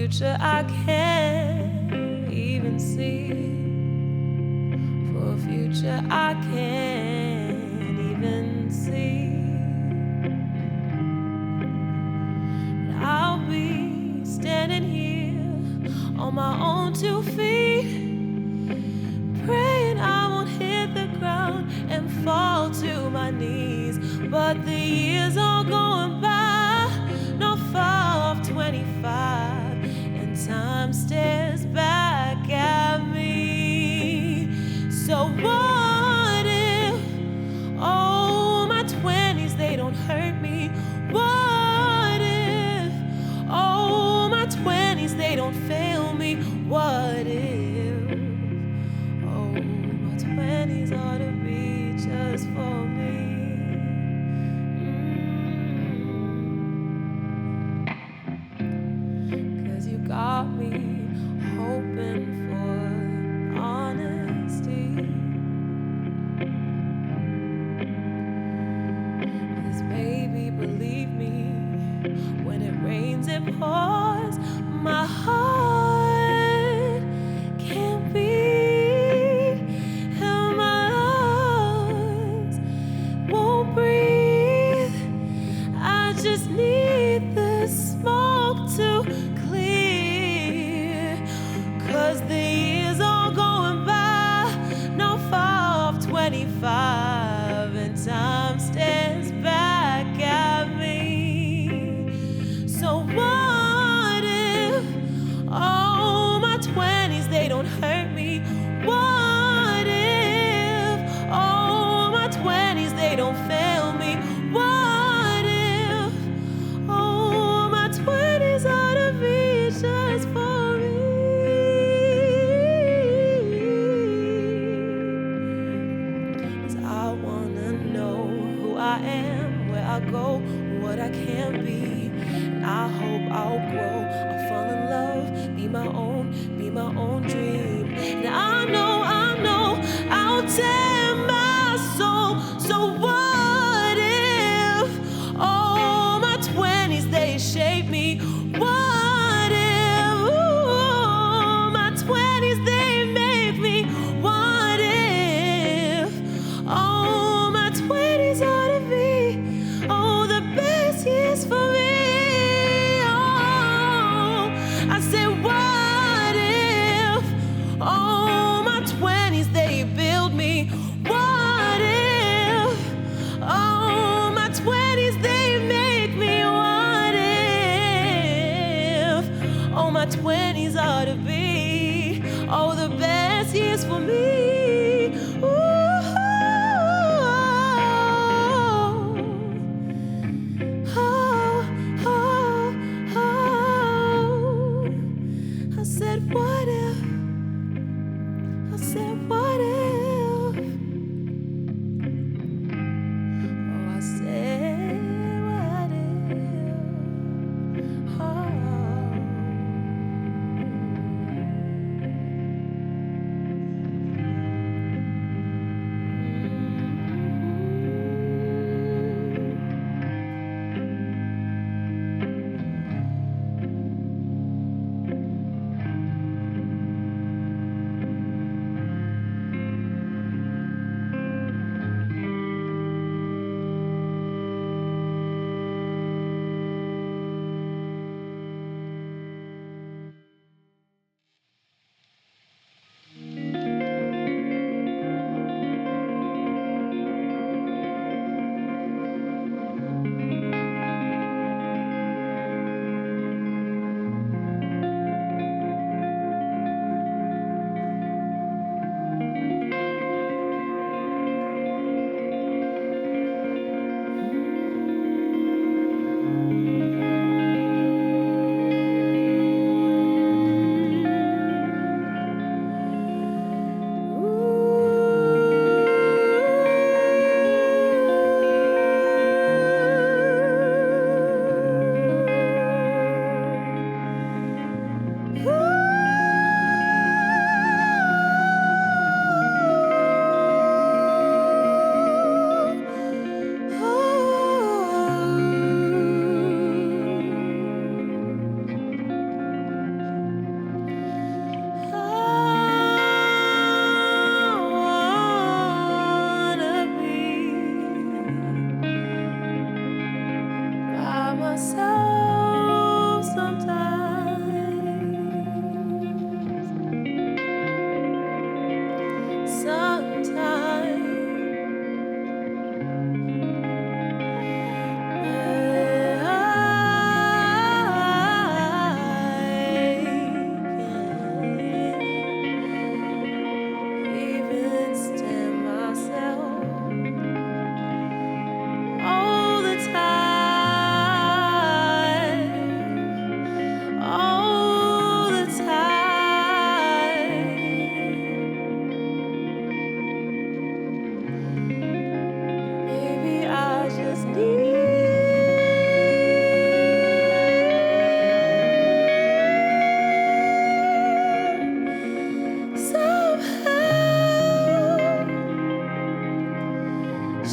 future I can't even see. For a future I can't even see. But I'll be standing here on my own 2 feet, praying I won't hit the ground and fall to my knees. But the years are going by, not far off 25, and time stares back at me. So what if, oh, my 20s, they don't hurt me? What if, oh, my 20s, they don't fail me? What if, oh, my 20s ought to be just for me? Got me hoping for honesty. 'Cause baby, believe me, when it rains it pours. My heart can't beat and my lungs won't breathe. I just need the smoke to clear. 'Cause the years are going by, not far off 25, and time stands back at me. So what if, oh, my 20s, they don't hurt me? What if, oh, my 20s, they don't fail me? What if, oh, my 20s ought to be just for me? 'Cause I wanna know who I am, where I go, what I can be. And I hope I'll grow, I'll fall in love, be my own dream. And I know I'll tame my soul. So what if, oh, my 20s, they shape me? What if, ooh, my 20s, they make me? What if, oh, my 20s ought to be, oh, the best years for me? Oh, I said, what if, oh, my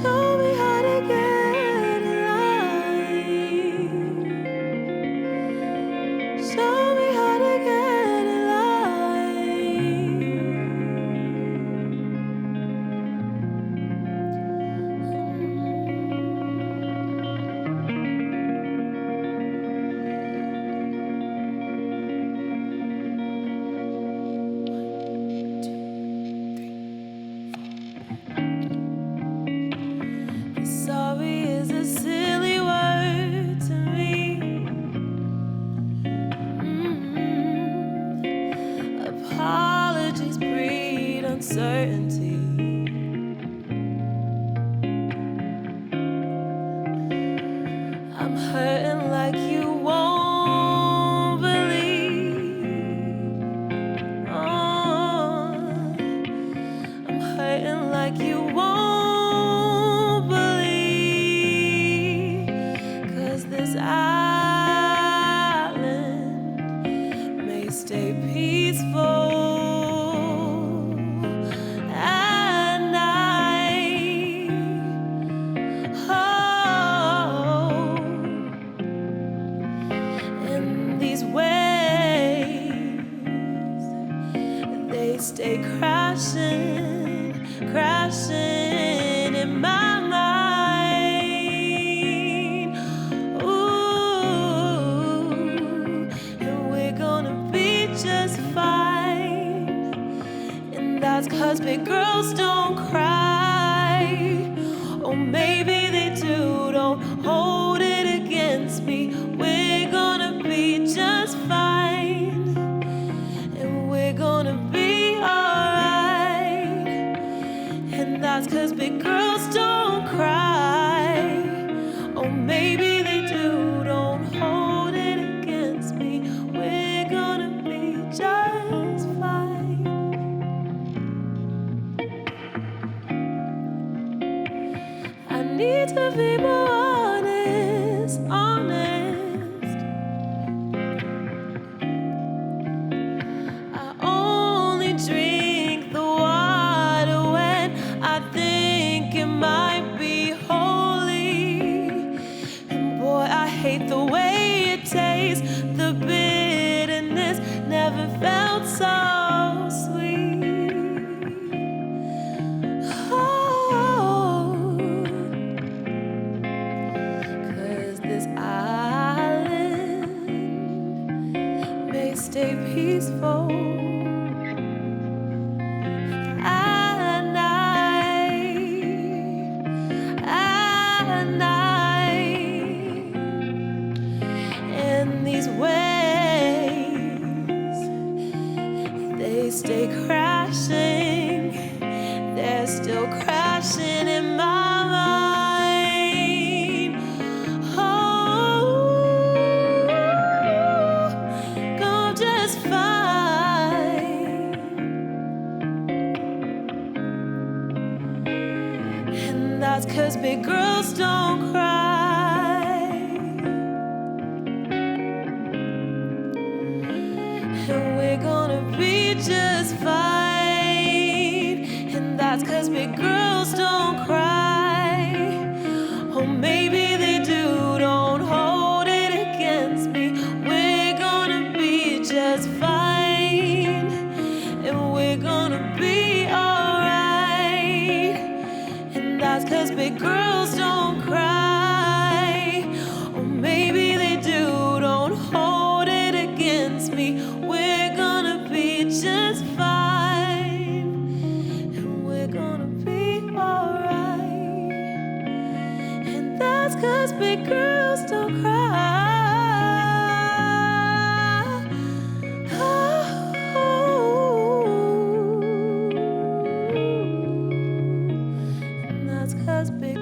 Show me how to get alive. Show me how to get alive. Sorry is a silly word to me. Apologies breed uncertainty. I'm hurting like you won't believe. Oh, I'm hurting like you won't believe. 'Cause this island may stay peaceful at night. Oh, and these waves, they stay crashing, crashing in my mind. Ooh, and we're gonna be just fine. And that's 'cause big girls don't cry. Or maybe they do, don't hold it against me. We're gonna be just fine. And we're gonna be alright. And that's 'cause big girls don't cry. Or maybe they do, don't hold it against me. We're gonna be just fine. I need to be more honest, honest. I only drink the water when I think it might be holy. And boy, I hate the way it tastes. The bitterness never felt so sweet. Oh, 'cause this island may stay peaceful at night. And these waves, they stay crashing. They're still crashing in my mind. Oh, go just fine. And that's 'cause big girls don't cry. And we're gonna be just fine. And that's 'cause big girls don't cry. Or maybe they do, don't hold it against me. We're gonna be just fine. And we're gonna be alright. And that's 'cause big girls don't cry. Or maybe they do, don't hold it against me. We're gonna be just fine. And we're gonna be alright. And that's 'cause big girls don't cry. And that's 'cause big